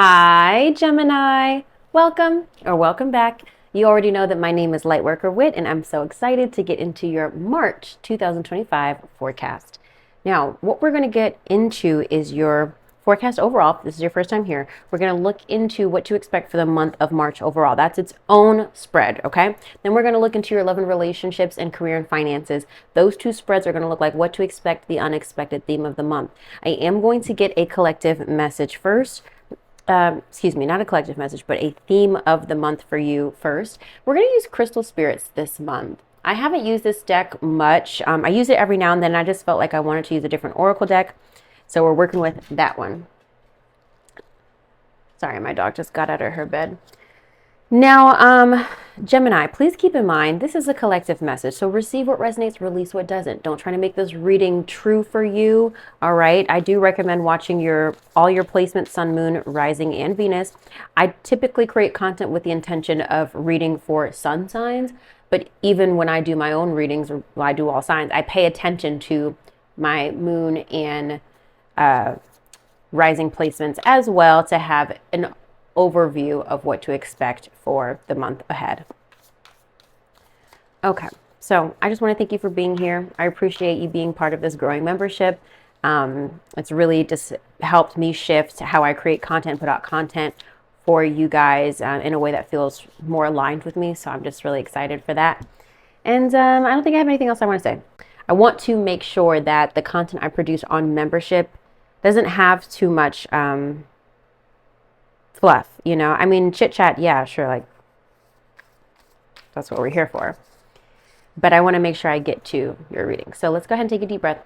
Hi, Gemini. Welcome back. You already know that my name is Lightworker Whit, and I'm so excited to get into your March 2025 forecast. Now, what we're going to get into is your forecast overall. If this is your first time here, we're going to look into what to expect for the month of March overall. That's its own spread, okay? Then we're going to look into your love and relationships and career and finances. Those two spreads are going to look like what to expect, the unexpected theme of the month. I am going to get a collective message first. Not a collective message, but a theme of the month for you first. We're going to use crystal spirits this month. I haven't used this deck much. I use it every now and then. I just felt like I wanted to use a different oracle deck. So we're working with that one. Sorry, my dog just got out of her bed. Now, Gemini, please keep in mind, this is a collective message. So receive what resonates, release what doesn't. Don't try to make this reading true for you. All right. I do recommend watching all your placements, sun, moon, rising, and Venus. I typically create content with the intention of reading for sun signs. But even when I do my own readings, or I do all signs, I pay attention to my moon and rising placements as well to have an overview of what to expect for the month ahead. Okay, so I just want to thank you for being here. I appreciate you being part of this growing membership. It's really just helped me shift how I create content, put out content for you guys in a way that feels more aligned with me. So I'm just really excited for that. And I don't think I have anything else I want to say. I want to make sure that the content I produce on membership doesn't have too much fluff, you know. I mean, chit chat, yeah, sure, like that's what we're here for. But I want to make sure I get to your reading. So let's go ahead and take a deep breath.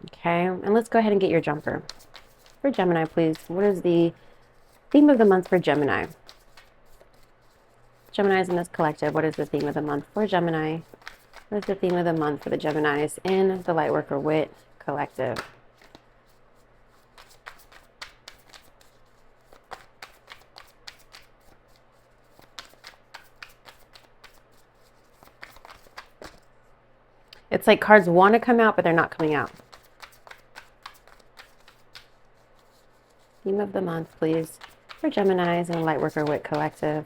Okay, and let's go ahead and get your jumper. For Gemini, please, what is the theme of the month for Gemini? Geminis in this collective, what is the theme of the month for Gemini? What is the theme of the month for the Geminis in the Lightworker Whit collective? It's like cards want to come out, but they're not coming out. Theme of the month, please, for Geminis and the Lightworker Whit collective.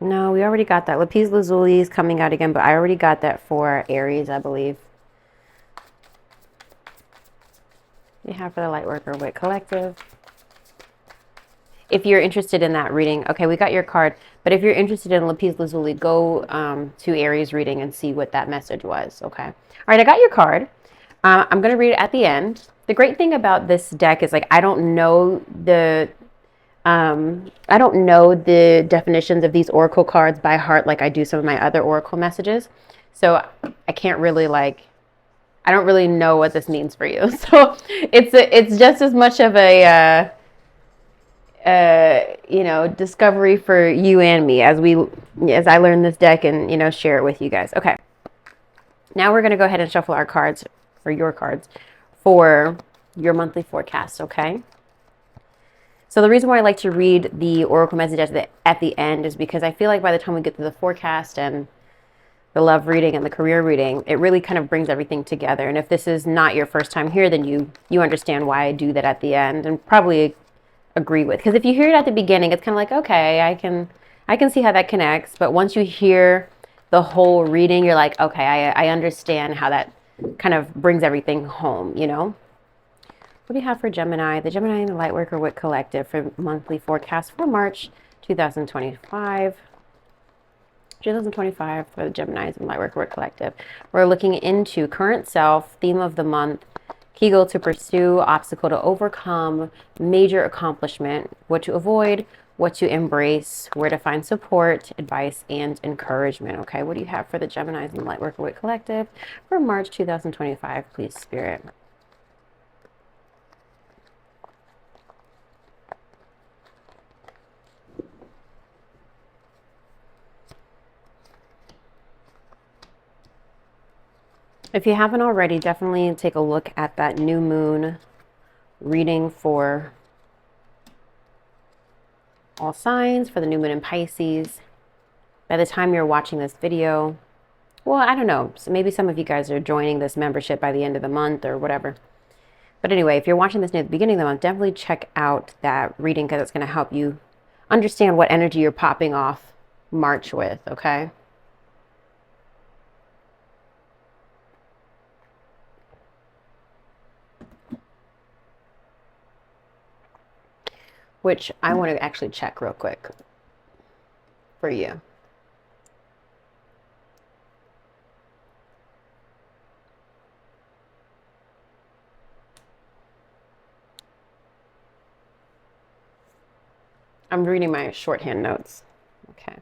No, we already got that. Lapis Lazuli is coming out again, but I already got that for Aries, I believe. We have for the Lightworker Whit collective. If you're interested in that reading, okay, we got your card. But if you're interested in Lapis Lazuli, go to Aries reading and see what that message was, okay? All right, I got your card. I'm going to read it at the end. The great thing about this deck is, like, I don't know the definitions of these oracle cards by heart like I do some of my other oracle messages. So I can't really, like, I don't really know what this means for you. So it's just as much of a discovery for you and me as I learn this deck and share it with you guys. Okay. Now we're going to go ahead and shuffle our cards, or your cards, for your monthly forecast, okay? So the reason why I like to read the oracle message at the end is because I feel like by the time we get to the forecast and the love reading and the career reading, it really kind of brings everything together. And if this is not your first time here, then you understand why I do that at the end, and probably agree with. Because if you hear it at the beginning, it's kind of like, okay, I can see how that connects. But once you hear the whole reading, you're like, okay, I understand how that kind of brings everything home, you know? What do you have for Gemini? The Gemini and the Lightworker Whit collective for monthly forecast for March 2025. 2025 for the Geminis and Lightworker Whit collective. We're looking into current self, theme of the month, key goal to pursue, obstacle to overcome, major accomplishment, what to avoid, what to embrace, where to find support, advice, and encouragement. Okay, what do you have for the Geminis and the Lightworker Whit collective for March 2025, please, Spirit? If you haven't already, definitely take a look at that new moon reading for all signs, for the new moon in Pisces. By the time you're watching this video, Well, I don't know. So maybe some of you guys are joining this membership by the end of the month or whatever. But anyway, if you're watching this near the beginning of the month, definitely check out that reading because it's going to help you understand what energy you're popping off March with, okay? Which I want to actually check real quick for you. I'm reading my shorthand notes. Okay.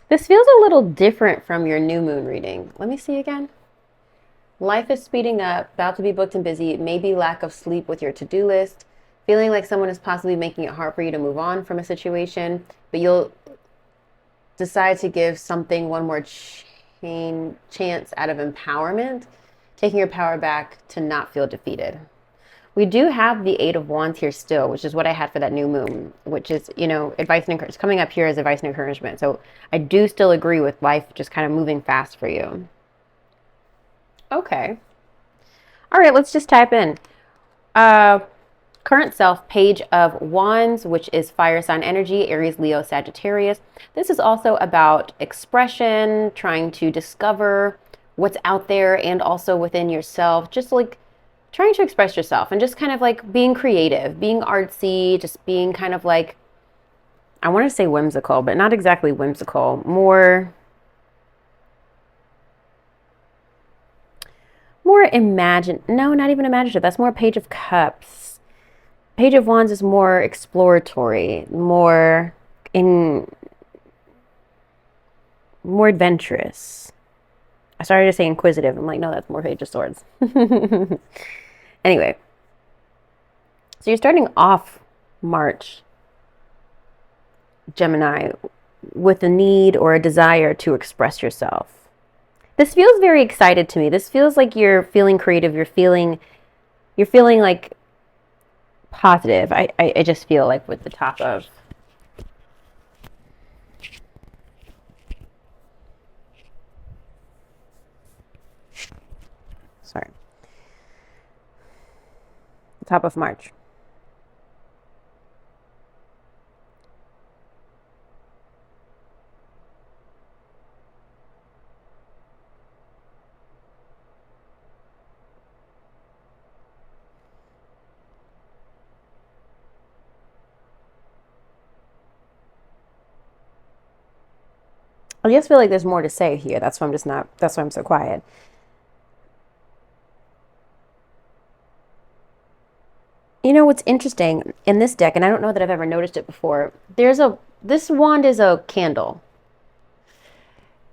This feels a little different from your new moon reading. Let me see again. Life is speeding up, about to be booked and busy, maybe lack of sleep with your to-do list, feeling like someone is possibly making it hard for you to move on from a situation, but you'll decide to give something one more chance out of empowerment, taking your power back to not feel defeated. We do have the Eight of Wands here still, which is what I had for that new moon, which is, you know, advice and encouragement. It's coming up here as advice and encouragement. So I do still agree with life just kind of moving fast for you. Okay. All right, let's just type in. Current self, Page of Wands, which is fire sign energy, Aries, Leo, Sagittarius. This is also about expression, trying to discover what's out there and also within yourself, just like trying to express yourself and just kind of like being creative, being artsy, just being kind of like, I want to say whimsical, but not exactly whimsical, more no, not even imaginative. That's more Page of Cups. Page of Wands is more exploratory, more adventurous. I started to say inquisitive. I'm like, no, that's more Page of Swords. Anyway, so you're starting off March, Gemini, with a need or a desire to express yourself. This feels very excited to me. This feels like you're feeling creative. You're feeling like positive. I just feel like with the top of top of March. I just feel like there's more to say here. That's why I'm so quiet. You know what's interesting in this deck, and I don't know that I've ever noticed it before, this wand is a candle.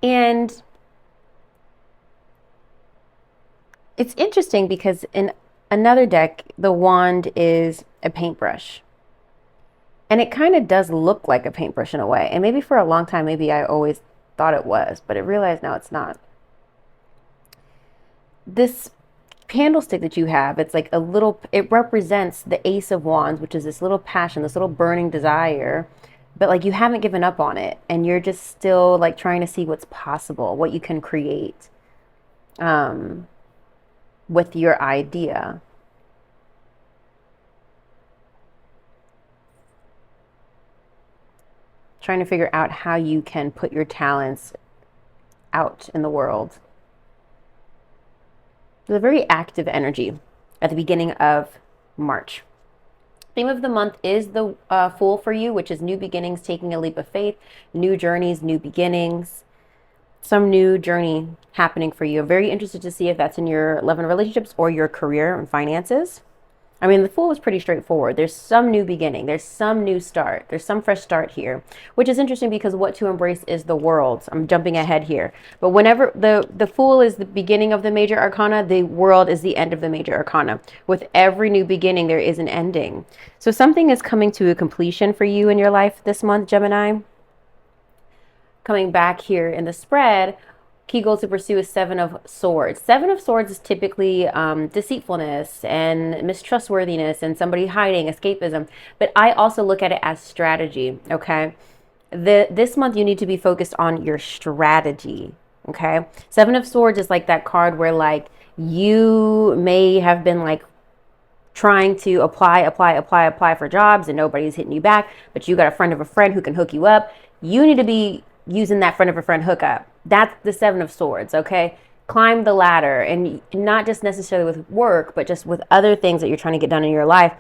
And it's interesting because in another deck, the wand is a paintbrush. And it kind of does look like a paintbrush in a way. And maybe for a long time, maybe I always thought it was, but I realize now it's not. This candlestick that you have, it's like it represents the Ace of Wands, which is this little passion, this little burning desire, but like you haven't given up on it and you're just still like trying to see what's possible, what you can create with your idea. Trying to figure out how you can put your talents out in the world. It's a very active energy at the beginning of March. Theme of the month is the Fool for you, which is new beginnings, taking a leap of faith, new journeys, new beginnings, some new journey happening for you. I'm very interested to see if that's in your love and relationships or your career and finances. I mean, the Fool is pretty straightforward. There's some new beginning. There's some new start. There's some fresh start here, which is interesting because what to embrace is the world. I'm jumping ahead here. But whenever the Fool is the beginning of the major arcana, the world is the end of the major arcana. With every new beginning, there is an ending. So something is coming to a completion for you in your life this month, Gemini. Coming back here in the spread, key goal to pursue is Seven of Swords. Seven of Swords is typically deceitfulness and mistrustworthiness and somebody hiding, escapism. But I also look at it as strategy, okay? This month you need to be focused on your strategy. Okay. Seven of Swords is like that card where like you may have been like trying to apply for jobs and nobody's hitting you back, but you got a friend of a friend who can hook you up. You need to be using that friend of a friend hookup. That's the Seven of Swords, okay? Climb the ladder, and not just necessarily with work, but just with other things that you're trying to get done in your life.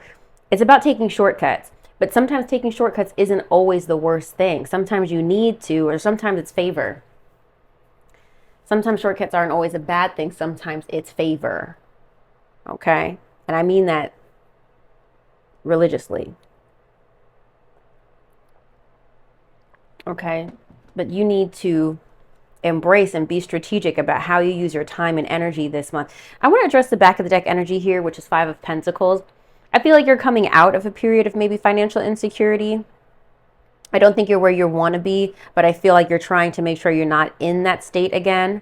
It's about taking shortcuts, but sometimes taking shortcuts isn't always the worst thing. Sometimes you need to, or sometimes it's favor. Sometimes shortcuts aren't always a bad thing. Sometimes it's favor, okay? And I mean that religiously. Okay? But you need to embrace and be strategic about how you use your time and energy this month. I want to address the back of the deck energy here, which is Five of Pentacles. I feel like you're coming out of a period of maybe financial insecurity. I don't think you're where you want to be, but I feel like you're trying to make sure you're not in that state again.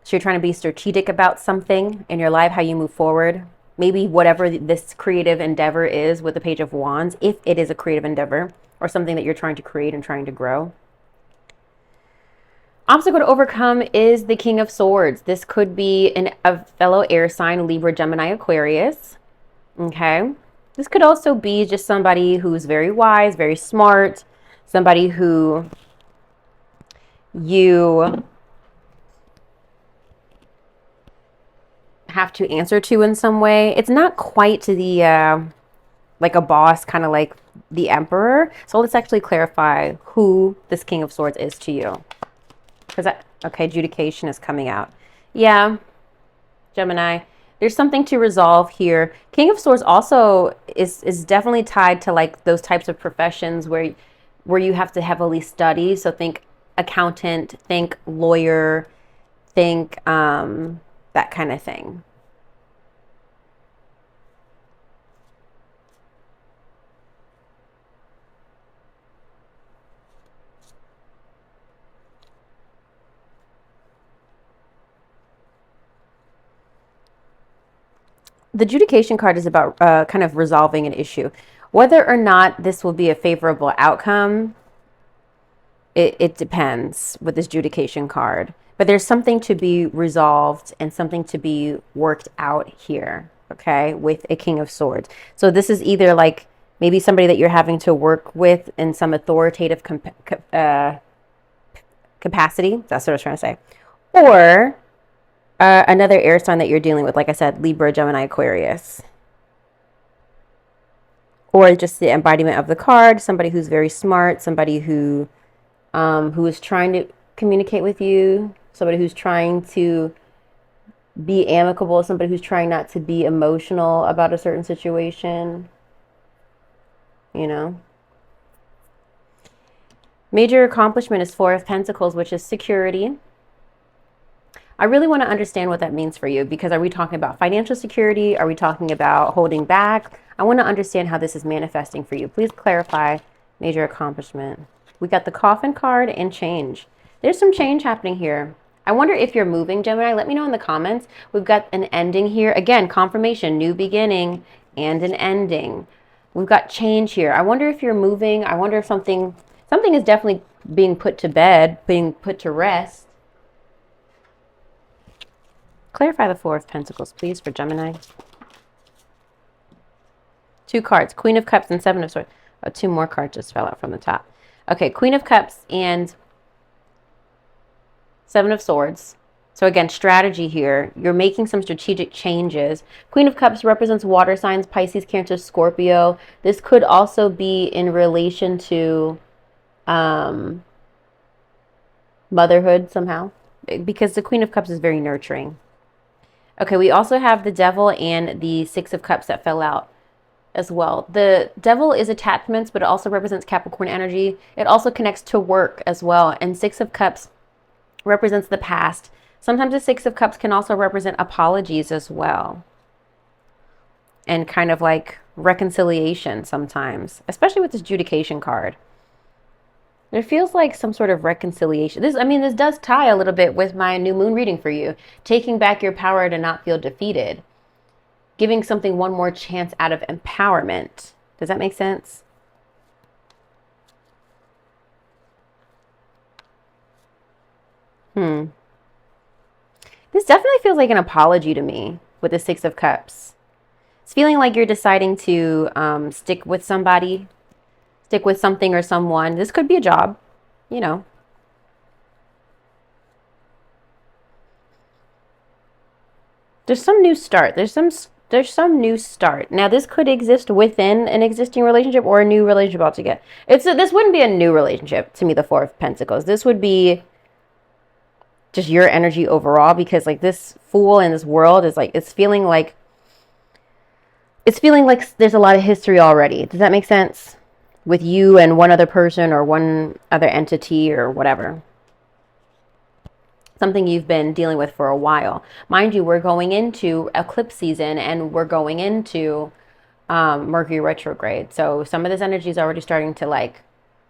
So you're trying to be strategic about something in your life, how you move forward. Maybe whatever this creative endeavor is with the Page of Wands, if it is a creative endeavor or something that you're trying to create and trying to grow. Obstacle to overcome is the King of Swords. This could be a fellow air sign, Libra, Gemini, Aquarius. Okay. This could also be just somebody who's very wise, very smart, somebody who you have to answer to in some way. It's not quite to the like a boss, kind of like the Emperor. So let's actually clarify who this King of Swords is to you. Because okay, adjudication is coming out. Yeah, Gemini. There's something to resolve here. King of Swords also is definitely tied to like those types of professions where you have to heavily study. So think accountant, think lawyer, think that kind of thing. The adjudication card is about kind of resolving an issue. Whether or not this will be a favorable outcome, it depends with this adjudication card. But there's something to be resolved and something to be worked out here, okay, with a King of Swords. So this is either like maybe somebody that you're having to work with in some authoritative capacity. That's what I was trying to say. Or another air sign that you're dealing with, like I said, Libra, Gemini, Aquarius. Or just the embodiment of the card, somebody who's very smart, somebody who is trying to communicate with you, somebody who's trying to be amicable, somebody who's trying not to be emotional about a certain situation, you know. Major accomplishment is Four of Pentacles, which is security. I really want to understand what that means for you, because are we talking about financial security? Are we talking about holding back? I want to understand how this is manifesting for you. Please clarify major accomplishment. We got the Coffin card and change. There's some change happening here. I wonder if you're moving, Gemini. Let me know in the comments. We've got an ending here. Again, confirmation, new beginning and an ending. We've got change here. I wonder if you're moving. I wonder if something is definitely being put to bed, being put to rest. Clarify the Four of Pentacles, please, for Gemini. Two cards, Queen of Cups and Seven of Swords. Oh, two more cards just fell out from the top. Okay, Queen of Cups and Seven of Swords. So again, strategy here. You're making some strategic changes. Queen of Cups represents water signs, Pisces, Cancer, Scorpio. This could also be in relation to motherhood somehow, because the Queen of Cups is very nurturing. Okay, we also have the Devil and the Six of Cups that fell out as well. The Devil is attachments, but it also represents Capricorn energy. It also connects to work as well. And Six of Cups represents the past. Sometimes the Six of Cups can also represent apologies as well. And kind of like reconciliation sometimes, especially with this adjudication card. It feels like some sort of reconciliation. This does tie a little bit with my new moon reading for you. Taking back your power to not feel defeated. Giving something one more chance out of empowerment. Does that make sense? Hmm. This definitely feels like an apology to me with the Six of Cups. It's feeling like you're deciding to stick with somebody, stick with something or someone. This could be a job, you know. There's some new start. There's some new start. Now this could exist within an existing relationship or a new relationship altogether. This wouldn't be a new relationship to me, the Four of Pentacles. This would be just your energy overall, because like this Fool in this world is like it's feeling like there's a lot of history already. Does that make sense? With you and one other person or one other entity or whatever. Something you've been dealing with for a while. Mind you, we're going into eclipse season and we're going into Mercury retrograde. So some of this energy is already starting to like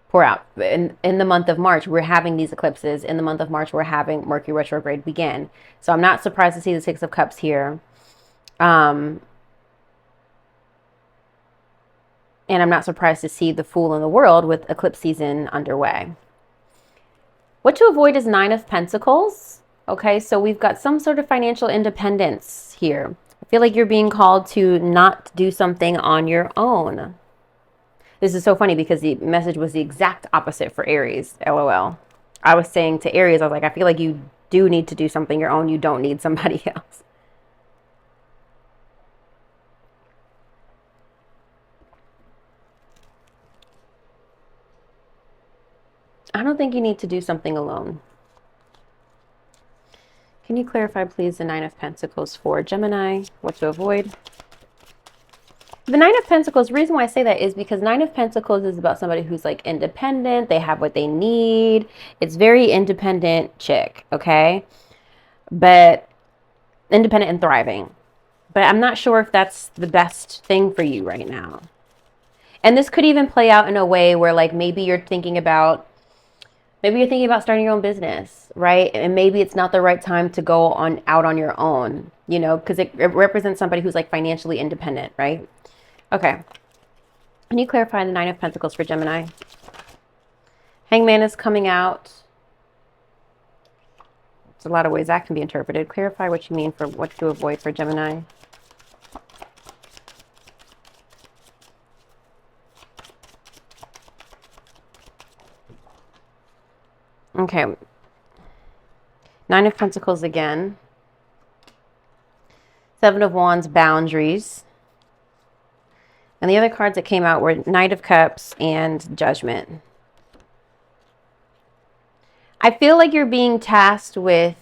pour out. In the month of March, we're having these eclipses. In the month of March, we're having Mercury retrograde begin. So I'm not surprised to see the Six of Cups here. And I'm not surprised to see the Fool in the world with eclipse season underway. What to avoid is Nine of Pentacles. Okay, so we've got some sort of financial independence here. I feel like you're being called to not do something on your own. This is so funny because the message was the exact opposite for Aries, LOL. I was saying to Aries, I was like, I feel like you do need to do something your own. You don't need somebody else. I don't think you need to do something alone. Can you clarify, please, the Nine of Pentacles for Gemini? What to avoid? The Nine of Pentacles, the reason why I say that is because Nine of Pentacles is about somebody who's like independent. They have what they need. It's very independent chick, okay? But independent and thriving. But I'm not sure if that's the best thing for you right now. And this could even play out in a way where like maybe you're thinking about starting your own business, right? And maybe it's not the right time to go out on your own, you know, because it represents somebody who's like financially independent, right? Okay. Can you clarify the Nine of Pentacles for Gemini? Hangman is coming out. There's a lot of ways that can be interpreted. Clarify what you mean for what to avoid for Gemini. Okay. Nine of Pentacles again. Seven of Wands, boundaries. And the other cards that came out were Knight of Cups and Judgment. I feel like you're being tasked with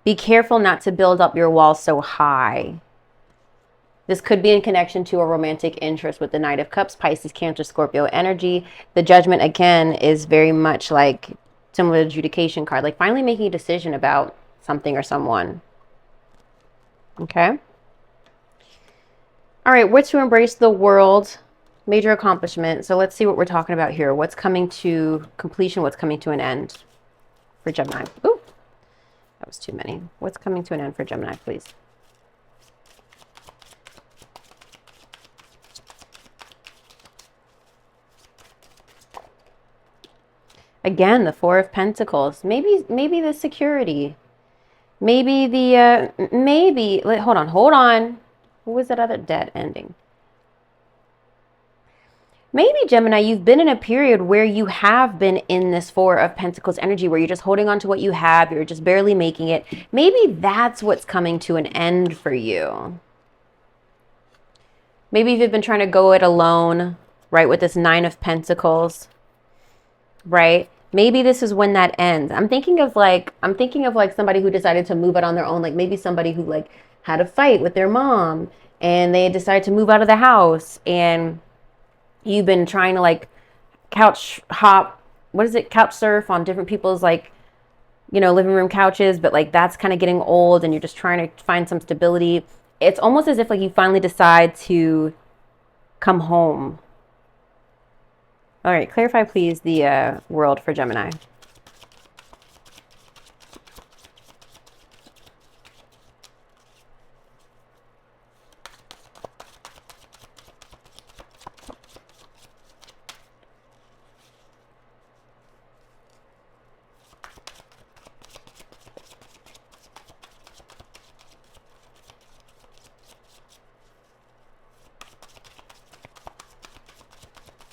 be careful not to build up your wall so high. This could be in connection to a romantic interest with the Knight of Cups, Pisces, Cancer, Scorpio energy. The Judgment, again, is very much like similar to the adjudication card, like finally making a decision about something or someone. Okay? All right, we're to embrace the world. Major accomplishment. So let's see what we're talking about here. What's coming to completion? What's coming to an end for Gemini? Ooh, that was too many. What's coming to an end for Gemini, please? Again, the Four of Pentacles. Maybe the security. Maybe the, hold on. What was that other dead ending? Maybe, Gemini, you've been in a period where you have been in this Four of Pentacles energy where you're just holding on to what you have. You're just barely making it. Maybe that's what's coming to an end for you. Maybe you've been trying to go it alone, right, with this Nine of Pentacles, right? Maybe this is when that ends. I'm thinking of like somebody who decided to move out on their own. Like maybe somebody who like had a fight with their mom and they decided to move out of the house, and you've been trying to like couch surf on different people's like, you know, living room couches, but like that's kind of getting old and you're just trying to find some stability. It's almost as if like you finally decide to come home. All right, clarify please the world for Gemini.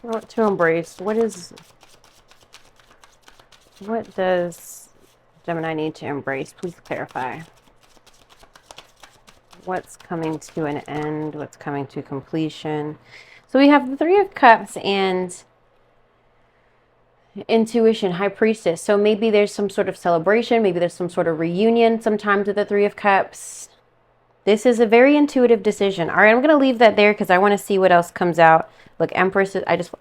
What to embrace? What does Gemini need to embrace? Please clarify. What's coming to an end? What's coming to completion? So we have the Three of Cups and Intuition, High Priestess. So maybe there's some sort of celebration. Maybe there's some sort of reunion sometimes with the Three of Cups. This is a very intuitive decision. All right, I'm going to leave that there because I want to see what else comes out. Look, Empress, I just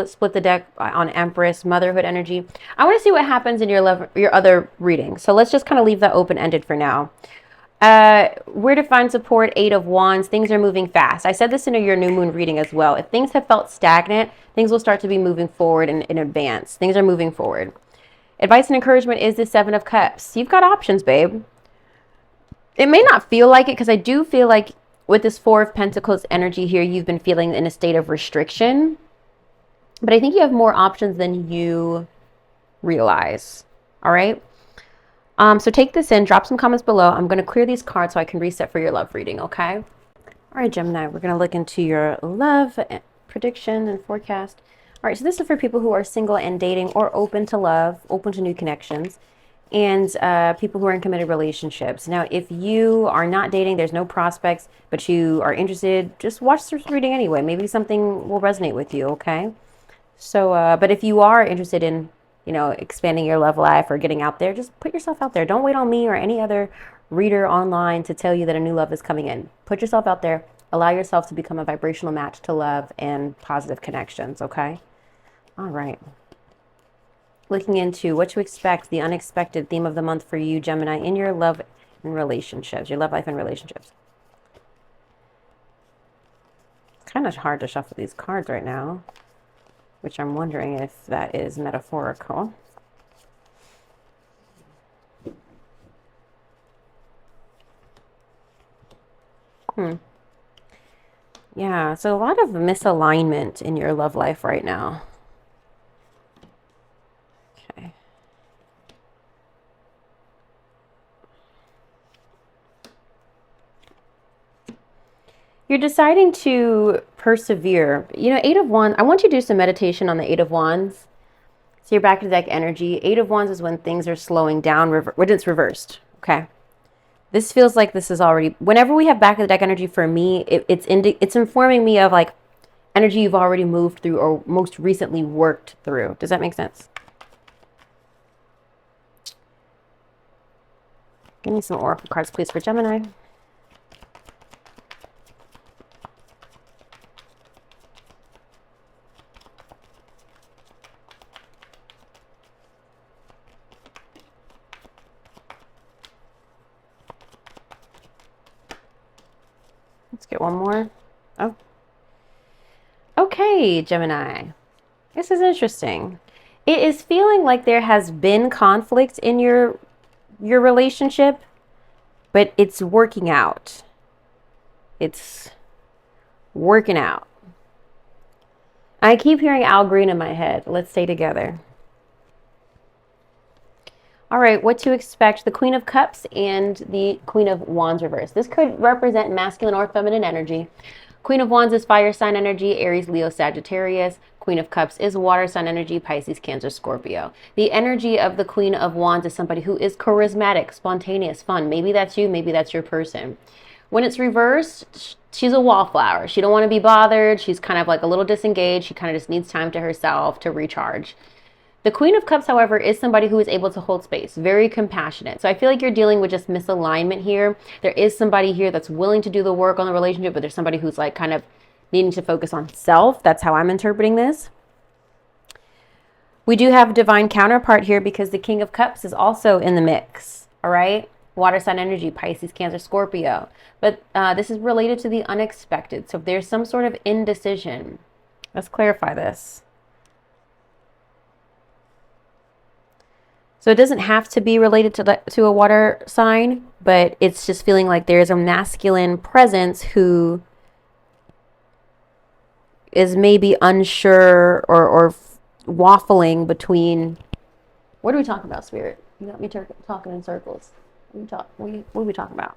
split the deck on Empress, motherhood energy. I want to see what happens in your other reading. So let's just kind of leave that open-ended for now. Where to find support, Eight of Wands. Things are moving fast. I said this in your new moon reading as well. If things have felt stagnant, things will start to be moving forward in advance. Things are moving forward. Advice and encouragement is the Seven of Cups. You've got options, babe. It may not feel like it because I do feel like with this Four of Pentacles energy here, you've been feeling in a state of restriction. But I think you have more options than you realize. All right? So take this in, drop some comments below. I'm going to clear these cards so I can reset for your love reading, okay? All right, Gemini, we're going to look into your love prediction and forecast. All right, so this is for people who are single and dating or open to love, open to new connections, and people who are in committed relationships. Now, if you are not dating, there's no prospects, but you are interested, just watch this reading anyway. Maybe something will resonate with you, okay? So, but if you are interested in, you know, expanding your love life or getting out there, just put yourself out there. Don't wait on me or any other reader online to tell you that a new love is coming in. Put yourself out there. Allow yourself to become a vibrational match to love and positive connections, okay? All right. Looking into what to expect, the unexpected theme of the month for you, Gemini, in your love and relationships, your love life and relationships. It's kind of hard to shuffle these cards right now, which I'm wondering if that is metaphorical. Yeah, so a lot of misalignment in your love life right now. Okay. You're deciding to persevere. You know, Eight of Wands, I want you to do some meditation on the Eight of Wands. So you're back to deck energy. Eight of Wands is when things are slowing down, when it's reversed, okay? This feels like this is already, whenever we have back of the deck energy for me, it's informing me of like energy you've already moved through or most recently worked through. Does that make sense? Give me some oracle cards, please, for Gemini. Let's get one more. Oh. Okay, Gemini. This is interesting. It is feeling like there has been conflict in your relationship, but it's working out. It's working out. I keep hearing Al Green in my head. Let's stay together. All right, what to expect. The Queen of Cups and the Queen of Wands reverse. This could represent masculine or feminine energy. Queen of Wands is fire sign energy, Aries, Leo, Sagittarius. Queen of Cups is water sign energy, Pisces, Cancer, Scorpio. The energy of the Queen of Wands is somebody who is charismatic, spontaneous, fun. Maybe that's you, maybe that's your person. When it's reversed, she's a wallflower. She don't want to be bothered. She's kind of like a little disengaged. She kind of just needs time to herself to recharge. The Queen of Cups, however, is somebody who is able to hold space, very compassionate. So I feel like you're dealing with just misalignment here. There is somebody here that's willing to do the work on the relationship, but there's somebody who's like kind of needing to focus on self. That's how I'm interpreting this. We do have a divine counterpart here because the King of Cups is also in the mix, all right? Water sign energy, Pisces, Cancer, Scorpio. But this is related to the unexpected. So if there's some sort of indecision, let's clarify this. So it doesn't have to be related to a water sign, but it's just feeling like there's a masculine presence who is maybe unsure or waffling between. What are we talking about, Spirit? You got me talking in circles. What are we talking about?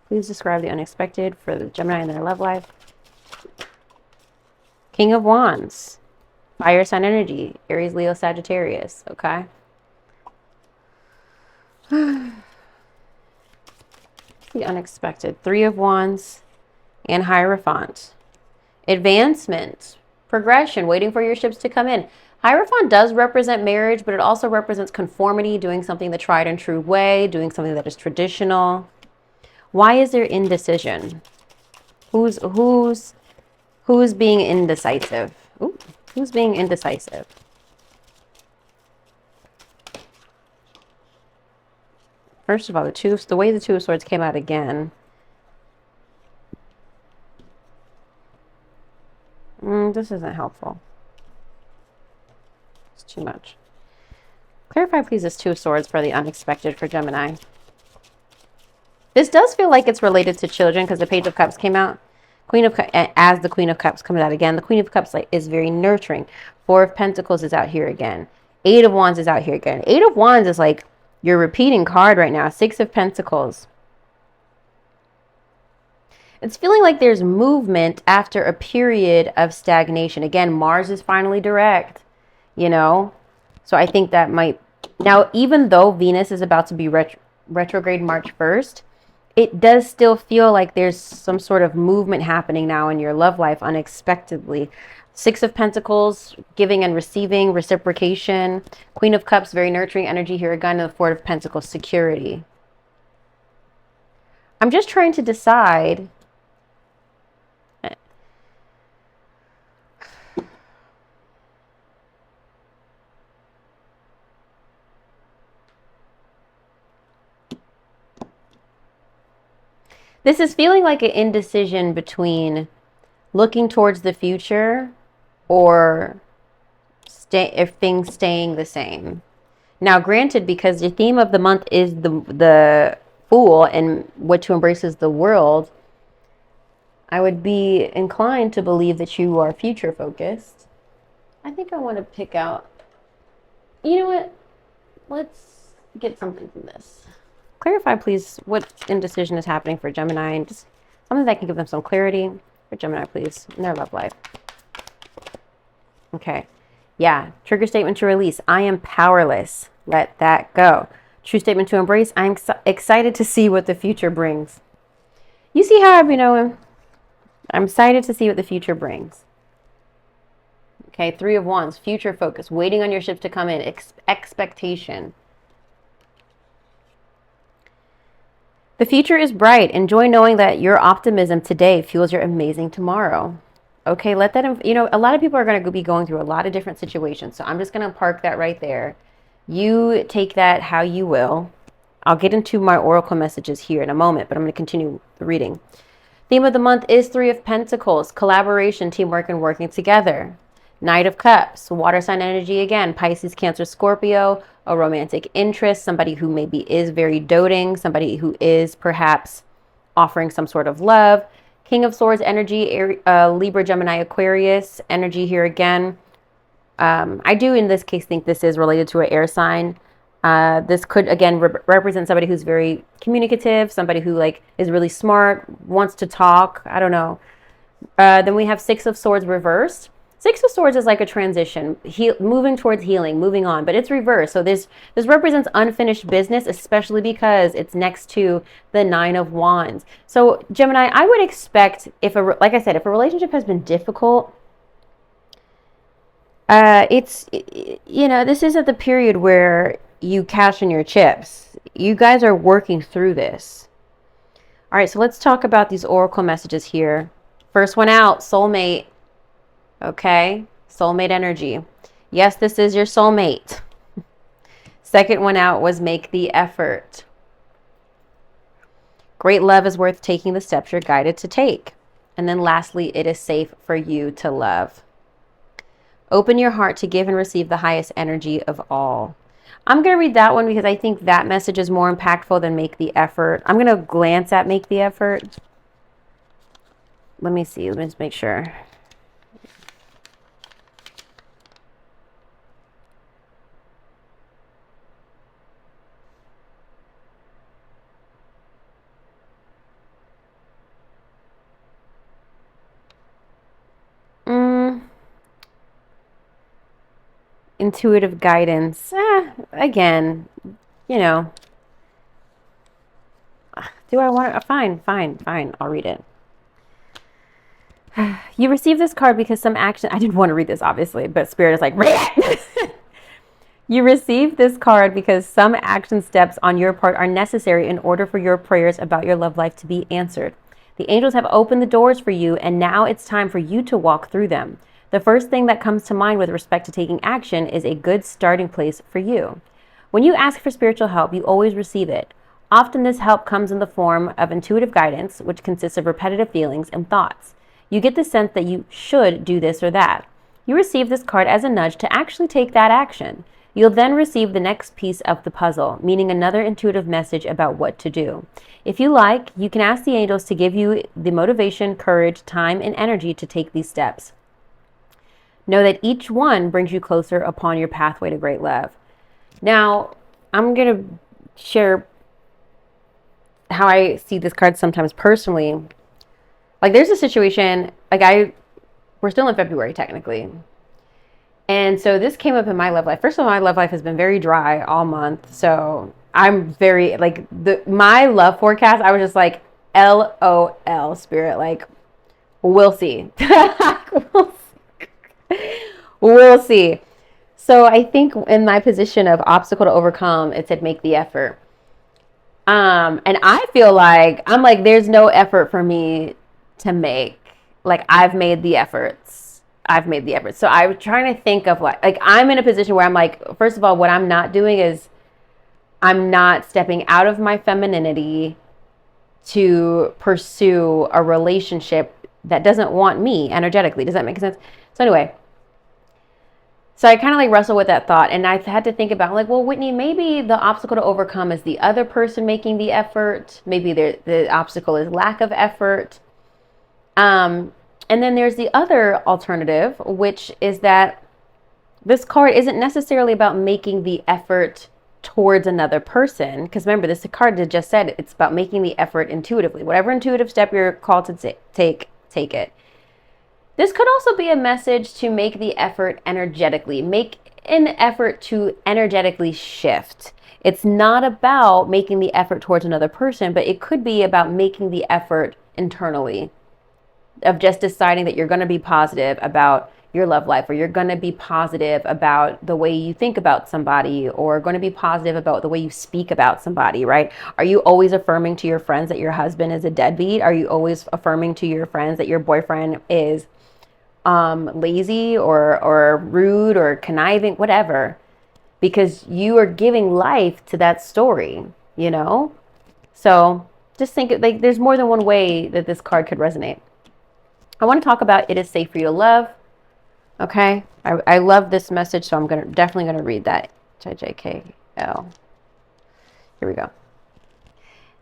Please describe the unexpected for the Gemini in their love life. King of Wands. Fire sign energy. Aries, Leo, Sagittarius. Okay. The unexpected. Three of Wands and Hierophant. Advancement. Progression. Waiting for your ships to come in. Hierophant does represent marriage, but it also represents conformity, doing something the tried and true way, doing something that is traditional. Why is there indecision? Who's being indecisive? Ooh, who's being indecisive? First of all, the way the Two of Swords came out again. This isn't helpful. It's too much. Clarify, please, this Two of Swords for the unexpected for Gemini. This does feel like it's related to children because the Page of Cups came out. As the Queen of Cups comes out again, the Queen of Cups is very nurturing. Four of Pentacles is out here again. Eight of Wands is out here again. Eight of Wands is like your repeating card right now. Six of Pentacles. It's feeling like there's movement after a period of stagnation. Again, Mars is finally direct, you know. So I think that might... Now, even though Venus is about to be retrograde March 1st, it does still feel like there's some sort of movement happening now in your love life unexpectedly. Six of Pentacles, giving and receiving, reciprocation. Queen of Cups, very nurturing energy here again. And the Four of Pentacles, security. I'm just trying to decide... This is feeling like an indecision between looking towards the future or if things staying the same. Now, granted, because the theme of the month is the Fool and what to embrace is the world, I would be inclined to believe that you are future focused. I think I want to pick out, you know what? Let's get something from this. Clarify, please, what indecision is happening for Gemini, and just something that can give them some clarity for Gemini, please, in their love life. Okay. Yeah. Trigger statement to release. I am powerless. Let that go. True statement to embrace. I'm excited to see what the future brings. You see how I've been knowing? I'm excited to see what the future brings. Okay. Three of Wands. Future focus. Waiting on your ships to come in. Expectation. The future is bright. Enjoy knowing that your optimism today fuels your amazing tomorrow. Okay, let that, you know, a lot of people are going to be going through a lot of different situations. So I'm just going to park that right there. You take that how you will. I'll get into my oracle messages here in a moment, but I'm going to continue the reading. Theme of the month is Three of Pentacles, collaboration, teamwork, and working together. Knight of Cups, water sign energy again, Pisces, Cancer, Scorpio, a romantic interest, somebody who maybe is very doting, somebody who is perhaps offering some sort of love. King of Swords energy, Libra, Gemini, Aquarius energy here again. I do in this case think this is related to an air sign. This could again represent somebody who's very communicative, somebody who is really smart, wants to talk. I don't know. Then we have Six of Swords reversed. Six of Swords is like a transition, moving towards healing, moving on, but it's reversed. So this represents unfinished business, especially because it's next to the Nine of Wands. So Gemini, I would expect like I said, if a relationship has been difficult, this isn't the period where you cash in your chips. You guys are working through this. All right, so let's talk about these oracle messages here. First one out, soulmate. Okay, soulmate energy. Yes, this is your soulmate. Second one out was make the effort. Great love is worth taking the steps you're guided to take. And then lastly, it is safe for you to love. Open your heart to give and receive the highest energy of all. I'm going to read that one because I think that message is more impactful than make the effort. I'm going to glance at make the effort. Let me see. Let me just make sure. intuitive guidance. Again, you know, do I want to? Fine. I'll read it. You receive this card because some action. I didn't want to read this, obviously, but Spirit is like, read it. You receive this card because some action steps on your part are necessary in order for your prayers about your love life to be answered. The angels have opened the doors for you, and now it's time for you to walk through them. The first thing that comes to mind with respect to taking action is a good starting place for you. When you ask for spiritual help, you always receive it. Often this help comes in the form of intuitive guidance, which consists of repetitive feelings and thoughts. You get the sense that you should do this or that. You receive this card as a nudge to actually take that action. You'll then receive the next piece of the puzzle, meaning another intuitive message about what to do. If you like, you can ask the angels to give you the motivation, courage, time, and energy to take these steps. Know that each one brings you closer upon your pathway to great love. Now, I'm going to share how I see this card sometimes personally. Like, there's a situation, we're still in February technically. And so this came up in my love life. First of all, my love life has been very dry all month. So I'm very, my love forecast, I was just like, LOL, Spirit, like, we'll see. We'll see. So I think in my position of obstacle to overcome, it said make the effort. And I feel like, I'm like, there's no effort for me to make. Like, I've made the efforts. So I was trying to think of like I'm in a position where I'm like, first of all, what I'm not doing is I'm not stepping out of my femininity to pursue a relationship that doesn't want me energetically. Does that make sense? So anyway, so I kind of like wrestle with that thought, and I've had to think about like, well, Whitney, maybe the obstacle to overcome is the other person making the effort. Maybe the obstacle is lack of effort. And then there's the other alternative, which is that this card isn't necessarily about making the effort towards another person. Because remember, this card just said it's about making the effort intuitively. Whatever intuitive step you're called to take it. This could also be a message to make the effort energetically. Make an effort to energetically shift. It's not about making the effort towards another person, but it could be about making the effort internally. Of just deciding that you're going to be positive about your love life, or you're going to be positive about the way you think about somebody, or going to be positive about the way you speak about somebody, right? Are you always affirming to your friends that your husband is a deadbeat? Are you always affirming to your friends that your boyfriend is lazy or rude or conniving, whatever? Because you are giving life to that story, you know? So just think like there's more than one way that this card could resonate. I want to talk about it is safe for you to love. Okay. I love this message, so I'm definitely going to read that. JKL. Here we go.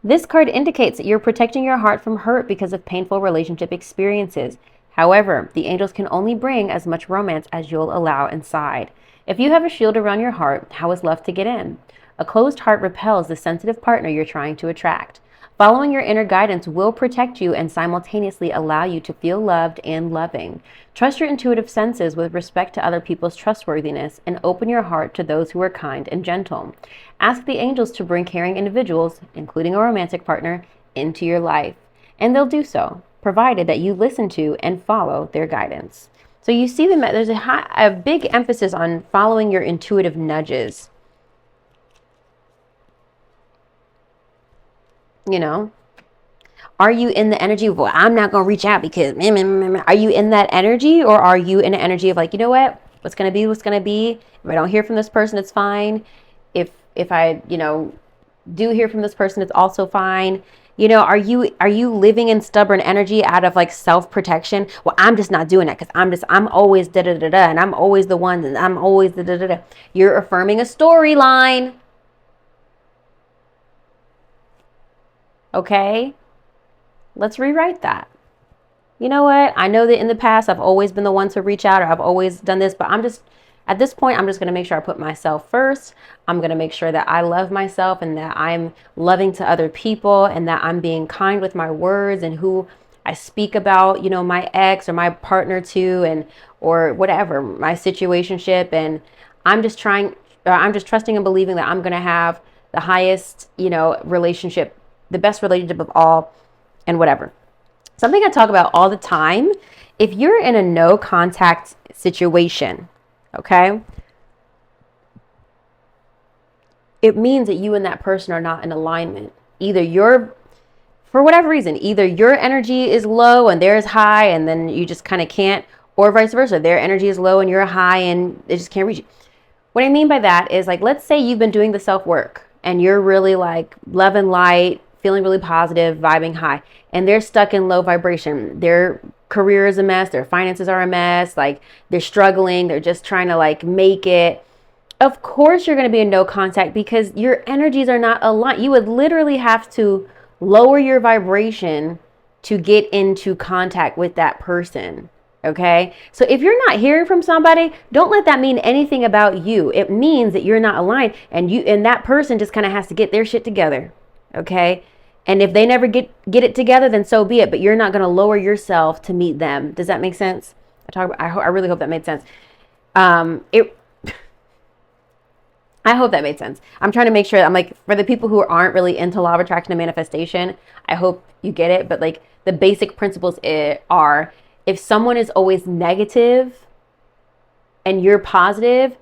This card indicates that you're protecting your heart from hurt because of painful relationship experiences. However, the angels can only bring as much romance as you'll allow inside. If you have a shield around your heart, how is love to get in? A closed heart repels the sensitive partner you're trying to attract. Following your inner guidance will protect you and simultaneously allow you to feel loved and loving. Trust your intuitive senses with respect to other people's trustworthiness and open your heart to those who are kind and gentle. Ask the angels to bring caring individuals, including a romantic partner, into your life, and they'll do so, provided that you listen to and follow their guidance. So you see there's a big emphasis on following your intuitive nudges. You know, are you in the energy of, well, I'm not going to reach out because, are you in that energy, or are you in an energy of like, you know what, what's going to be, what's going to be. If I don't hear from this person, it's fine. If I, do hear from this person, it's also fine. Are you living in stubborn energy out of like self-protection? Well, I'm just not doing that because I'm always da-da-da-da, and I'm always the one, and I'm always the da-da-da. You're affirming a storyline. Okay, let's rewrite that. You know what? I know that in the past, I've always been the one to reach out, or I've always done this, but at this point, I'm just going to make sure I put myself first. I'm going to make sure that I love myself and that I'm loving to other people, and that I'm being kind with my words and who I speak about, my ex or my partner to, or whatever, my situationship. And I'm just trusting and believing that I'm going to have the highest, relationship, the best relationship of all, and whatever. Something I talk about all the time, if you're in a no contact situation, okay, it means that you and that person are not in alignment. For whatever reason, either your energy is low and theirs high, and then you just kind of can't, or vice versa. Their energy is low and you're high and they just can't reach you. What I mean by that is, like, let's say you've been doing the self-work and you're really like love and light, feeling really positive, vibing high, and they're stuck in low vibration. Their career is a mess. Their finances are a mess. Like, they're struggling. They're just trying to like make it. Of course you're going to be in no contact because your energies are not aligned. You would literally have to lower your vibration to get into contact with that person. Okay. So if you're not hearing from somebody, don't let that mean anything about you. It means that you're not aligned, and that person just kind of has to get their shit together. Okay. And if they never get it together, then so be it. But you're not going to lower yourself to meet them. Does that make sense? I really hope that made sense. I hope that made sense. I'm trying to make sure, I'm like, for the people who aren't really into law of attraction and manifestation, I hope you get it. But like, the basic principles are, if someone is always negative and you're positive,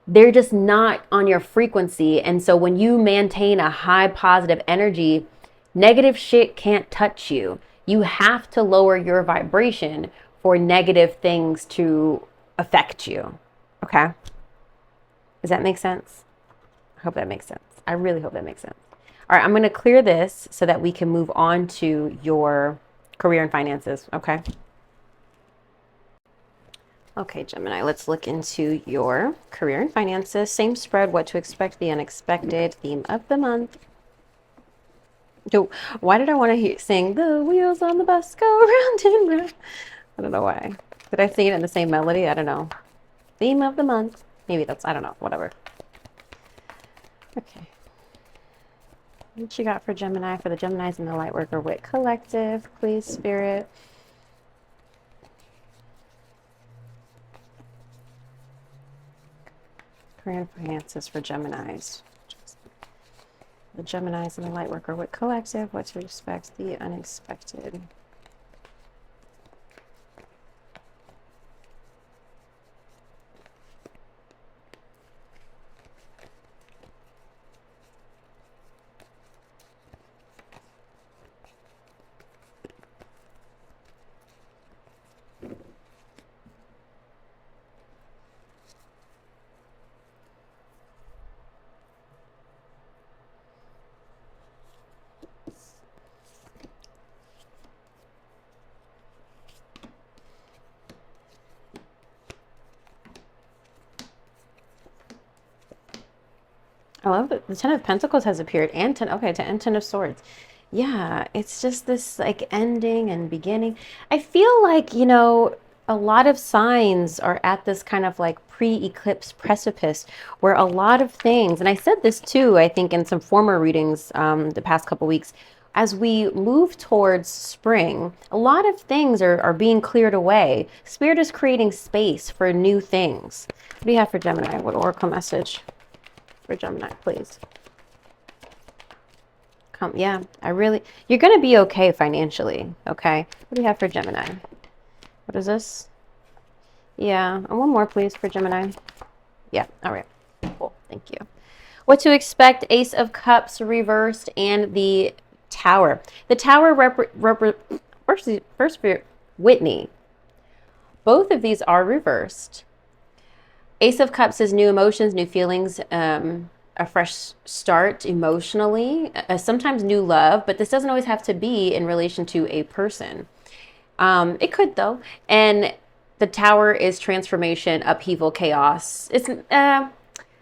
they're just not on your frequency. And so when you maintain a high positive energy, negative shit can't touch you. You have to lower your vibration for negative things to affect you. Okay? Does that make sense? I hope that makes sense. I really hope that makes sense. All right, I'm going to clear this so that we can move on to your career and finances. Okay? Okay, Gemini, let's look into your career and finances. Same spread, what to expect, the unexpected, theme of the month. So, why did I want to sing "The Wheels on the Bus Go Round and Round"? I don't know why. Did I sing it in the same melody? I don't know. Theme of the month. Maybe that's, I don't know, whatever. Okay. What you got for Gemini, for the Geminis and the Lightworker Whit Collective, please, Spirit? Career and finances for Geminis. The Geminis and the Lightworker Whit Collective, what to expect, the unexpected. I love that the Ten of Pentacles has appeared, and Ten of Swords. Yeah, it's just this like ending and beginning. I feel like, a lot of signs are at this kind of like pre-eclipse precipice where a lot of things, and I said this too, I think in some former readings the past couple weeks, as we move towards spring, a lot of things are being cleared away. Spirit is creating space for new things. What do you have for Gemini? What oracle message for Gemini, please? Yeah, you're going to be okay financially, okay? What do you have for Gemini? What is this? Yeah, and one more, please, for Gemini. Yeah, all right. Cool, thank you. What to expect, Ace of Cups reversed and the Tower. The Tower first for Whitney. Both of these are reversed. Ace of Cups is new emotions, new feelings, a fresh start emotionally, sometimes new love, but this doesn't always have to be in relation to a person. It could, though. And the Tower is transformation, upheaval, chaos. It's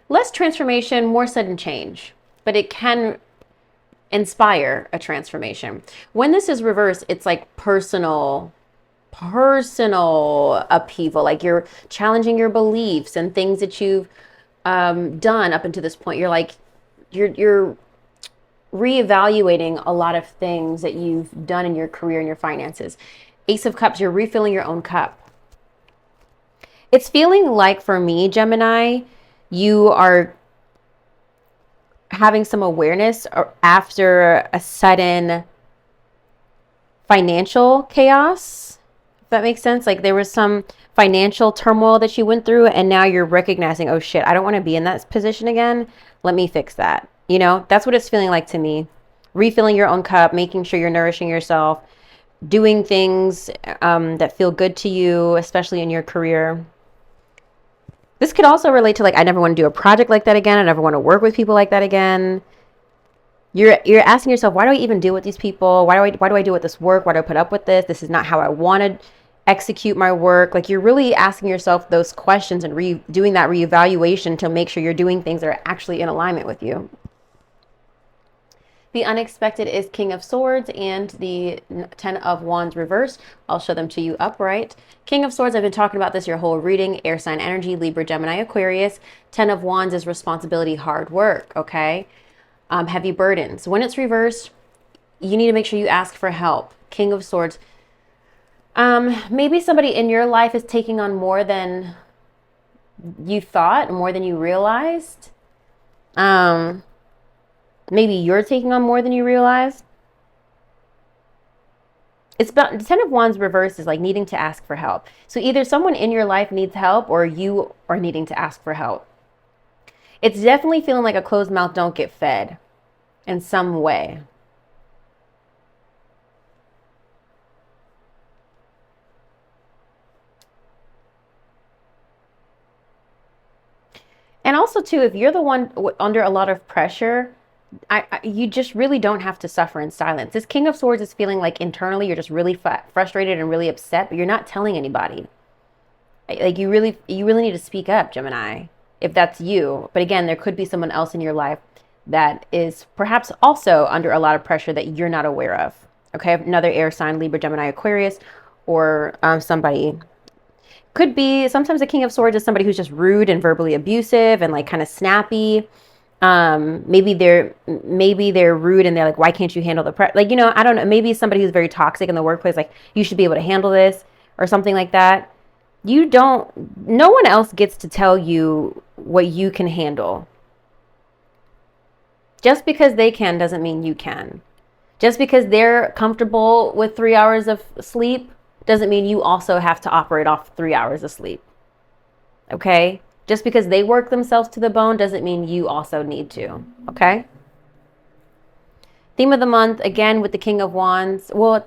less transformation, more sudden change, but it can inspire a transformation. When this is reversed, it's like personal upheaval, like you're challenging your beliefs and things that you've done up until this point. You're reevaluating a lot of things that you've done in your career and your finances. Ace of Cups, you're refilling your own cup. It's feeling like, for me, Gemini, You are having some awareness after a sudden financial chaos, if that makes sense. Like there was some financial turmoil that you went through, and now you're recognizing, oh shit, I don't want to be in that position again. Let me fix that. You know, that's what it's feeling like to me. Refilling your own cup, making sure you're nourishing yourself, doing things that feel good to you, especially in your career. This could also relate to like, I never want to do a project like that again. I never want to work with people like that again. You're asking yourself, why do I even deal with these people? Why do I deal with this work? Why do I put up with this? This is not how I want to execute my work. Like you're really asking yourself those questions and doing that reevaluation to make sure you're doing things that are actually in alignment with you. The unexpected is King of Swords and the 10 of Wands reversed. I'll show them to you upright. King of Swords, I've been talking about this your whole reading. Air sign energy, Libra, Gemini, Aquarius. 10 of Wands is responsibility, hard work, okay? Heavy burdens. When it's reversed, you need to make sure you ask for help. King of Swords. Maybe somebody in your life is taking on more than you thought, more than you realized. Maybe you're taking on more than you realized. It's about the 10 of Wands reverse is like needing to ask for help. So either someone in your life needs help or you are needing to ask for help. It's definitely feeling like a closed mouth don't get fed in some way. And also too, if you're the one under a lot of pressure, you just really don't have to suffer in silence. This King of Swords is feeling like internally you're just really frustrated and really upset, but you're not telling anybody. Like you really need to speak up, Gemini, if that's you. But again, there could be someone else in your life that is perhaps also under a lot of pressure that you're not aware of. Okay, another air sign, Libra, Gemini, Aquarius, or somebody. Could be, sometimes the King of Swords is somebody who's just rude and verbally abusive and like kind of snappy. Maybe they're rude and they're like, why can't you handle the pressure? Like, you know, I don't know. Maybe somebody who's very toxic in the workplace, like you should be able to handle this or something like that. No one else gets to tell you what you can handle. Just because they can doesn't mean you can. Just because they're comfortable with 3 hours of sleep doesn't mean you also have to operate off 3 hours of sleep. Okay? Just because they work themselves to the bone doesn't mean you also need to. Okay? Theme of the month, again, with the King of Wands. Well,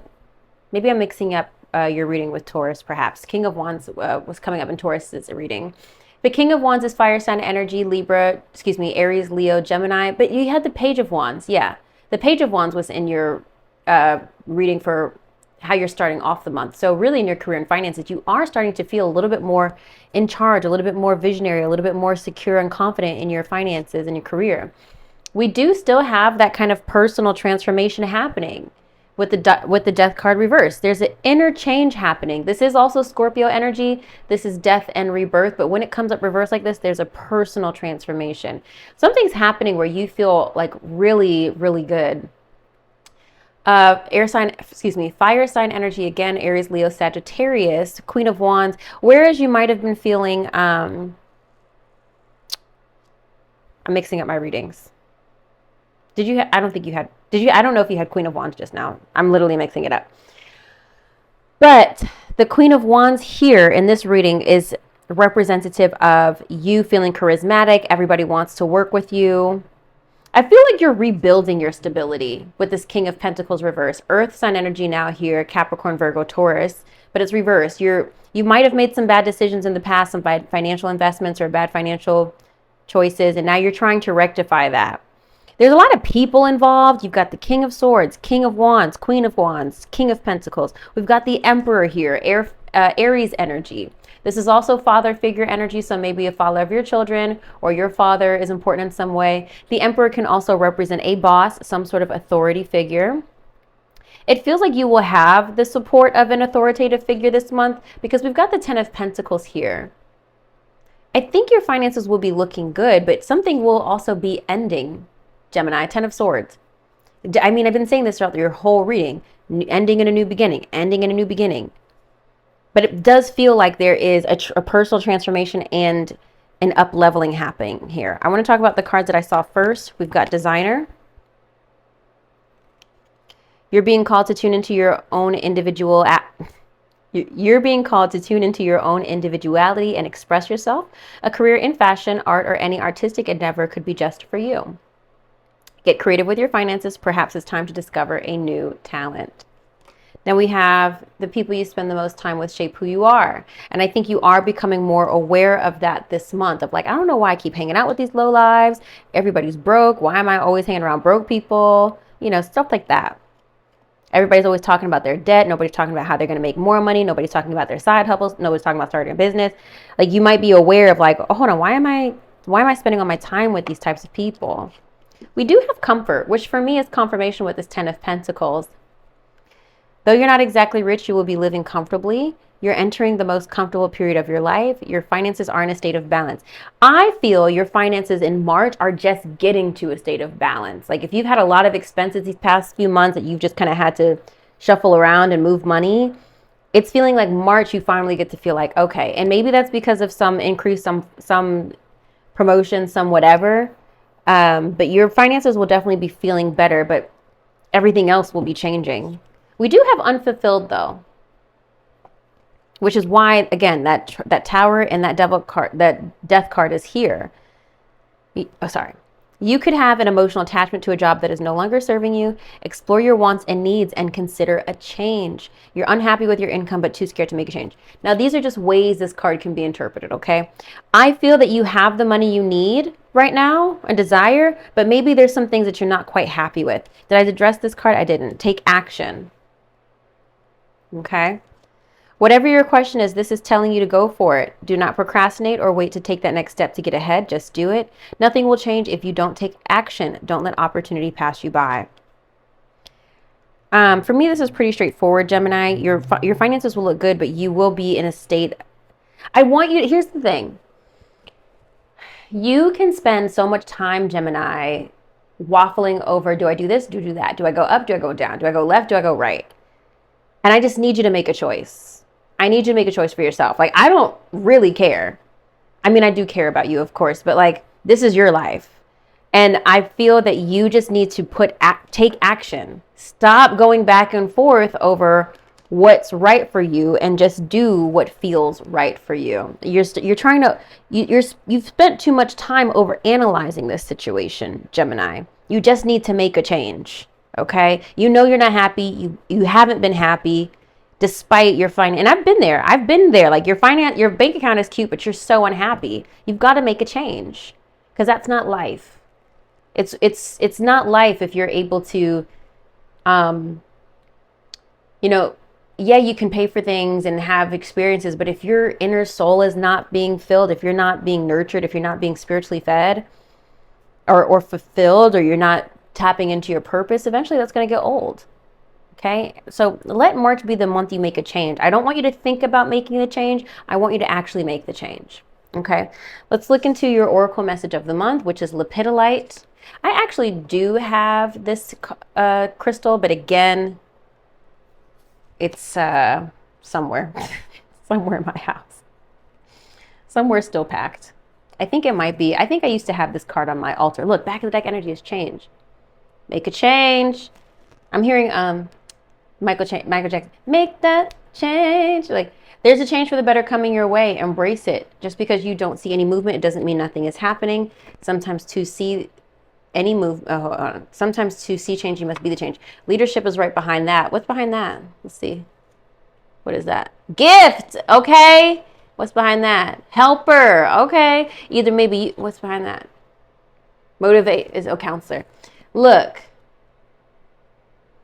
maybe I'm mixing up your reading with Taurus, perhaps. King of Wands was coming up in Taurus's reading. The King of Wands is fire sign energy, Aries, Leo, Gemini. But you had the Page of Wands. Yeah. The Page of Wands was in your reading for how you're starting off the month. So really in your career and finances, you are starting to feel a little bit more in charge, a little bit more visionary, a little bit more secure and confident in your finances and your career. We do still have that kind of personal transformation happening with the Death card reverse. There's an inner change happening. This is also Scorpio energy. This is death and rebirth. But when it comes up reverse like this, there's a personal transformation. Something's happening where you feel like really, really good. Fire sign energy again, Aries, Leo, Sagittarius, Queen of Wands. Whereas you might have been feeling, I'm mixing up my readings. I don't think you had, I don't know if you had Queen of Wands just now. I'm literally mixing it up. But the Queen of Wands here in this reading is representative of you feeling charismatic. Everybody wants to work with you. I feel like you're rebuilding your stability with this King of Pentacles reverse. Earth sign energy now here, Capricorn, Virgo, Taurus, but it's reversed. You might have made some bad decisions in the past, some bad financial investments or bad financial choices, and now you're trying to rectify that. There's a lot of people involved. You've got the King of Swords, King of Wands, Queen of Wands, King of Pentacles. We've got the Emperor here, Aries energy. This is also father figure energy, so maybe a father of your children or your father is important in some way. The Emperor can also represent a boss, some sort of authority figure. It feels like you will have the support of an authoritative figure this month because we've got the 10 of Pentacles here. I think your finances will be looking good, but something will also be ending, Gemini, 10 of Swords. I mean, I've been saying this throughout your whole reading, ending in a new beginning, ending in a new beginning. But it does feel like there is a personal transformation and an up leveling happening here. I want to talk about the cards that I saw first. We've got Designer. You're being called to tune into your own individual You're being called to tune into your own individuality and express yourself. A career in fashion, art, or any artistic endeavor could be just for you. Get creative with your finances. Perhaps it's time to discover a new talent. Then we have the people you spend the most time with shape who you are. And I think you are becoming more aware of that this month of like, I don't know why I keep hanging out with these low lives. Everybody's broke. Why am I always hanging around broke people? You know, stuff like that. Everybody's always talking about their debt. Nobody's talking about how they're going to make more money. Nobody's talking about their side hustles. Nobody's talking about starting a business. Like you might be aware of like, oh, hold on, why am I spending all my time with these types of people? We do have comfort, which for me is confirmation with this 10 of Pentacles. Though you're not exactly rich, you will be living comfortably. You're entering the most comfortable period of your life. Your finances are in a state of balance. I feel your finances in March are just getting to a state of balance. Like if you've had a lot of expenses these past few months that you've just kind of had to shuffle around and move money, it's feeling like March you finally get to feel like, okay. And maybe that's because of some increase, some promotion, some whatever. But your finances will definitely be feeling better, but everything else will be changing. We do have unfulfilled though, which is why, again, that Tower and that Devil card, that Death card is here. Oh, sorry. You could have an emotional attachment to a job that is no longer serving you. Explore your wants and needs and consider a change. You're unhappy with your income, but too scared to make a change. Now, these are just ways this card can be interpreted, okay? I feel that you have the money you need right now, a desire, but maybe there's some things that you're not quite happy with. Did I address this card? I didn't. Take action. Okay? Whatever your question is, this is telling you to go for it. Do not procrastinate or wait to take that next step to get ahead. Just do it. Nothing will change if you don't take action. Don't let opportunity pass you by. For me, this is pretty straightforward, Gemini. Your finances will look good, but you will be in a state. I want you to, here's the thing. You can spend so much time, Gemini, waffling over, do I do this? Do I do that? Do I go up? Do I go down? Do I go left? Do I go right? And I just need you to make a choice. I need you to make a choice for yourself. Like, I don't really care. I mean, I do care about you, of course, but like, this is your life. And I feel that you just need to take action. Stop going back and forth over what's right for you and just do what feels right for you. You're trying to, you've spent too much time over analyzing this situation, Gemini. You just need to make a change. Okay. You know, you're not happy. You haven't been happy despite your finance. And I've been there. Like your bank account is cute, but you're so unhappy. You've got to make a change because that's not life. It's not life if you're able to, yeah, you can pay for things and have experiences, but if your inner soul is not being filled, if you're not being nurtured, if you're not being spiritually fed or fulfilled, or you're not tapping into your purpose, eventually that's going to get old. Okay. So let March be the month you make a change. I don't want you to think about making the change. I want you to actually make the change. Okay. Let's look into your oracle message of the month, which is lepidolite. I actually do have this crystal, but again, it's somewhere in my house. Somewhere still packed. I think it might be. I think I used to have this card on my altar. Look, back of the deck energy has changed. Make a change. I'm hearing Michael Jackson. Make that change. Like, there's a change for the better coming your way. Embrace it. Just because you don't see any movement, it doesn't mean nothing is happening. Sometimes to see any sometimes to see change, you must be the change. Leadership is right behind that. What's behind that? Let's see. What is that? Gift. Okay. What's behind that? Helper. Okay. Either maybe, what's behind that? Motivate is a counselor. Look.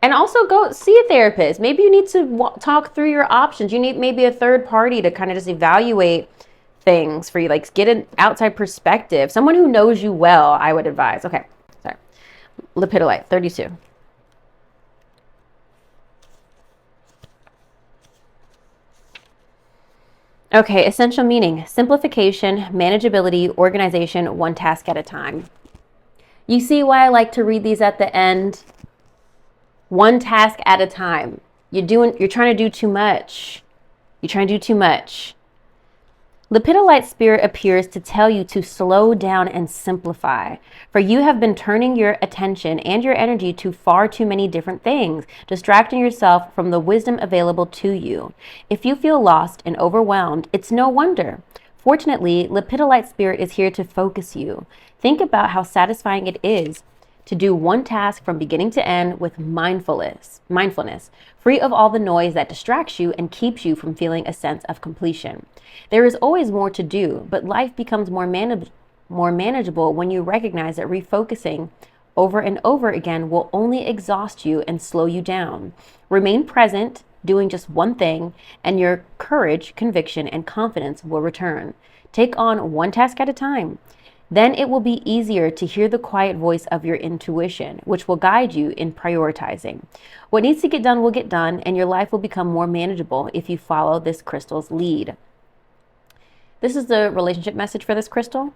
And also go see a therapist. Maybe you need to talk through your options. You need maybe a third party to kind of just evaluate things for you. Like, get an outside perspective. Someone who knows you well, I would advise. Okay. Sorry. Lepidolite, 32. Okay, essential meaning: simplification, manageability, organization, one task at a time. You see why I like to read these at the end? One task at a time. You're trying to do too much. You're trying to do too much. Lepidolite spirit appears to tell you to slow down and simplify, for you have been turning your attention and your energy to far too many different things, distracting yourself from the wisdom available to you. If you feel lost and overwhelmed, it's no wonder. Fortunately, Lepidolite spirit is here to focus you. Think about how satisfying it is to do one task from beginning to end with mindfulness, free of all the noise that distracts you and keeps you from feeling a sense of completion. There is always more to do, but life becomes more manageable when you recognize that refocusing over and over again will only exhaust you and slow you down. Remain present, doing just one thing, and your courage, conviction, and confidence will return. Take on one task at a time. Then it will be easier to hear the quiet voice of your intuition, which will guide you in prioritizing. What needs to get done will get done, and your life will become more manageable if you follow this crystal's lead. This is the relationship message for this crystal.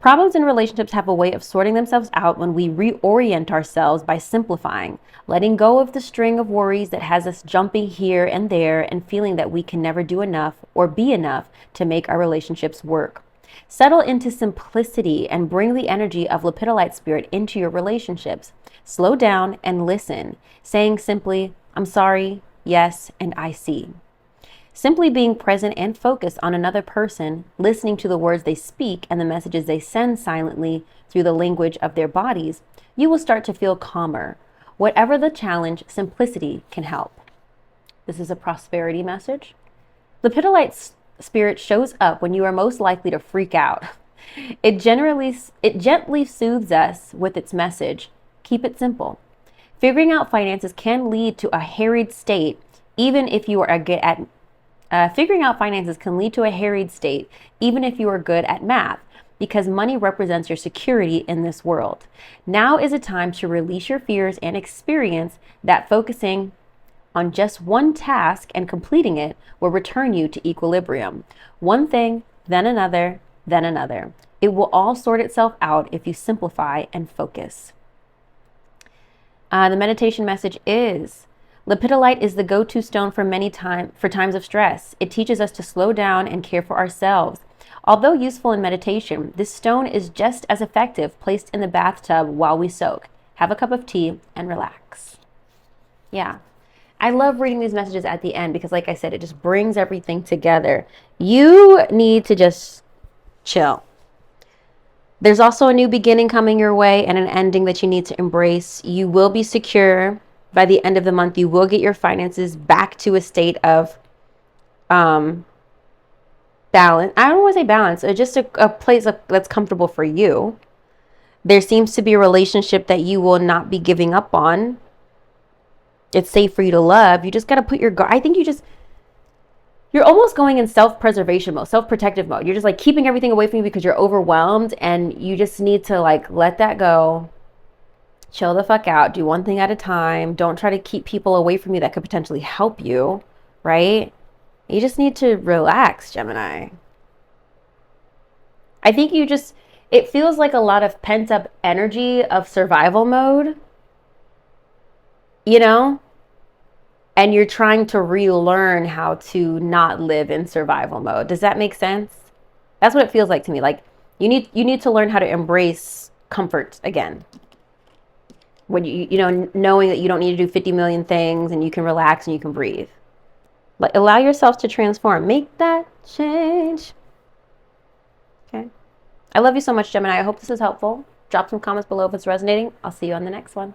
Problems in relationships have a way of sorting themselves out when we reorient ourselves by simplifying, letting go of the string of worries that has us jumping here and there and feeling that we can never do enough or be enough to make our relationships work. Settle into simplicity and bring the energy of Lepidolite spirit into your relationships. Slow down and listen, saying simply, I'm sorry, yes, and I see. Simply being present and focused on another person, listening to the words they speak and the messages they send silently through the language of their bodies, you will start to feel calmer. Whatever the challenge, simplicity can help. This is a prosperity message. Lepidolite spirit shows up when you are most likely to freak out. It gently soothes us with its message. Keep it simple. Figuring out finances can lead to a harried state, even if you are good at math, because money represents your security in this world. Now is a time to release your fears and experience that focusing on just one task and completing it will return you to equilibrium. One thing, then another, then another. It will all sort itself out if you simplify and focus. The meditation message is, Lepidolite is the go-to stone for times of stress. It teaches us to slow down and care for ourselves. Although useful in meditation, this stone is just as effective placed in the bathtub while we soak. Have a cup of tea and relax. Yeah. I love reading these messages at the end because, like I said, it just brings everything together. You need to just chill. There's also a new beginning coming your way and an ending that you need to embrace. You will be secure by the end of the month. You will get your finances back to a state of balance. I don't want to say balance. It's just a place that's comfortable for you. There seems to be a relationship that you will not be giving up on. It's safe for you to love. You just got to put your guard. I think you're almost going in self-preservation mode, self-protective mode. You're just like keeping everything away from you because you're overwhelmed, and you just need to like let that go. Chill the fuck out. Do one thing at a time. Don't try to keep people away from you that could potentially help you, right? You just need to relax, Gemini. I think it feels like a lot of pent-up energy of survival mode, you know? And you're trying to relearn how to not live in survival mode. Does that make sense? That's what it feels like to me. Like you need to learn how to embrace comfort again. When you know, knowing that you don't need to do 50 million things and you can relax and you can breathe. Like allow yourself to transform. Make that change. Okay. I love you so much, Gemini. I hope this is helpful. Drop some comments below if it's resonating. I'll see you on the next one.